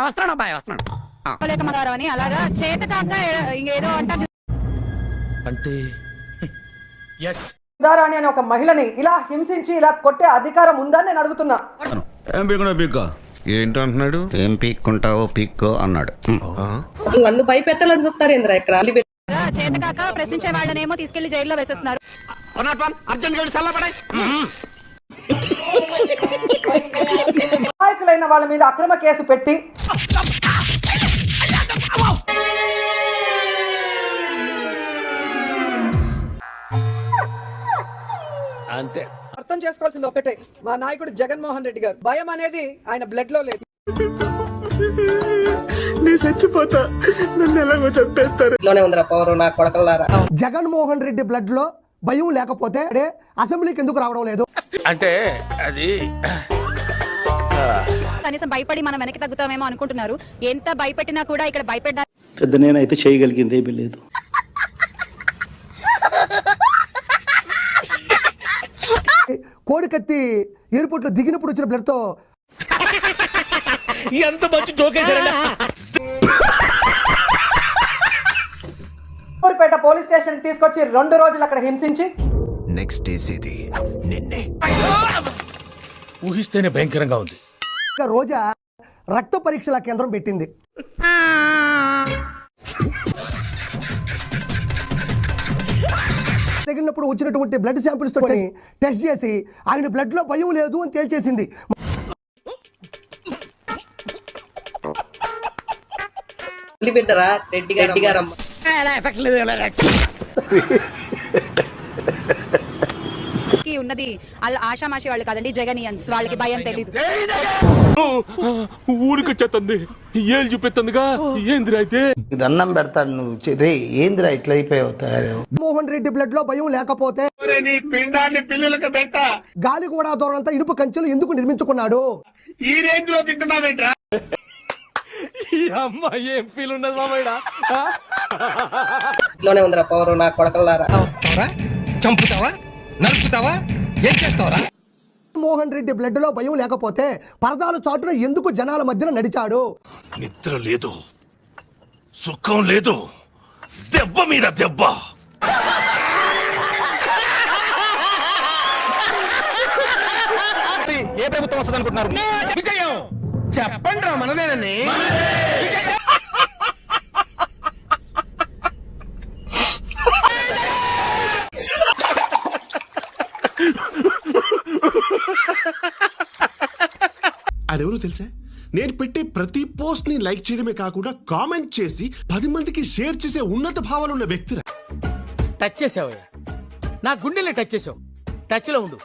వస్తున్నాడు అబ్బాయి వస్తున్నాడు. అని అలాగా చేతకాక ఏదో అంటారు అంటే సుధారాణి అనే ఒక మహిళని ఇలా హింసించి ఇలా కొట్టే అధికారం ఉందని నేను అడుగుతున్నా. ఏంటంటున్నాడు? ఏం పీక్కుంటావో పీక్కో అన్నాడు. అసలు నన్ను భయపెట్టాలని చూస్తారు ఏంద్రా ఇక్కడ చేతకాక ప్రశ్నించే వాళ్ళనేమో తీసుకెళ్లి జైల్లో వేసేస్తున్నారు. నాయకులైన వాళ్ళ మీద అక్రమ కేసు పెట్టి అంతే. అర్థం చేసుకోవాల్సింది ఒకటే, మా నాయకుడు జగన్మోహన్ రెడ్డి గారు భయం అనేది ఆయన బ్లడ్ లో లేదు. నీ చచ్చిపోతా, నన్ను ఎలాగో చంపేస్తారు. ఇంట్లోనే ఉందిరా పవర్ నా కొడకల్లారా. జగన్మోహన్ రెడ్డి బ్లడ్ లో భయం లేకపోతే అసెంబ్లీకి ఎందుకు రావడం లేదు? అంటే అది కనీసం భయపడి మనం వెనక్కి తగ్గుతామేమో అనుకుంటున్నారు. ఎంత భయపెట్టినా కూడా ఇక్కడ భయపెట్టాలి. పెద్ద నేనైతే చేయగలిగింది ఏమీ లేదు. కోడికత్తి ఎయిర్పోర్ట్ లో దిగినప్పుడు వచ్చిన బ్లడ్ తో ఎంత మంచి జోకేశారండి. ఊరిపేట పోలీస్ స్టేషన్ కి తీసుకొచ్చి 2 రోజులు అక్కడ హింసించి నెక్స్ట్ డేసేది నిన్నే. ఊహిస్తేనే భయంకరంగా ఉంది. రోజా రక్త పరీక్షల కేంద్రం పెట్టింది. తగిలినప్పుడు వచ్చినటువంటి బ్లడ్ శాంపిల్స్ తోటి టెస్ట్ చేసి ఆయన బ్లడ్ లో భయం లేదు అని తేల్చేసింది. బిడ్డరా రెడ్డి గారమ్మ ఉన్నది ఆషామాషి వాళ్ళు కాదండి, జగనియన్స్. వాళ్ళకి భయం తెలీదు. ఊరికొచ్చేస్తుంది, ఏళ్ళు చూపెత్తుందిగా. ఏందిరా అయితే దండం పెడతాను నువ్వు రే, ఏందిరా ఇట్లా అయిపోయావు తయారు. మోహన్ రెడ్డి బ్లడ్ లో భయం లేకపోతే గాలి కూడా దూరంతా ఇనుప కంచెలు ఎందుకు నిర్మించుకున్నాడు? ఈ రేంజ్ లో తింటున్నావేంట్రా? ఈ అమ్మాయి ఏం ఫీల్ ఉన్నది మామయ్య? ఇంట్లోనే ఉందిరా పవర్ నా కొడకల్లారా. చంపుతావా, నరుకుతావా, ఏం చేస్తావరా? మోహన్ రెడ్డి బ్లడ్ లో భయం లేకపోతే పరదాల చాటున ఎందుకు జనాల మధ్యన నడిచాడు? నిద్ర లేదు, సుఖం లేదు, దెబ్బ మీద దెబ్బ. ఏ ప్రభుత్వం వస్తుంది అనుకుంటున్నారు? విజయం చెప్పండి రా, మనదేనని. అదెవరో తెలుసా? నేను పెట్టే ప్రతి పోస్ట్ ని లైక్ చేయడమే కాకుండా కామెంట్ చేసి 10 మందికి షేర్ చేసే ఉన్నత భావాలు ఉన్న వ్యక్తిరా. టచ్ చేసావయ్యా, నా గుండెల్ని టచ్ చేసావు. టచ్ లో ఉండు.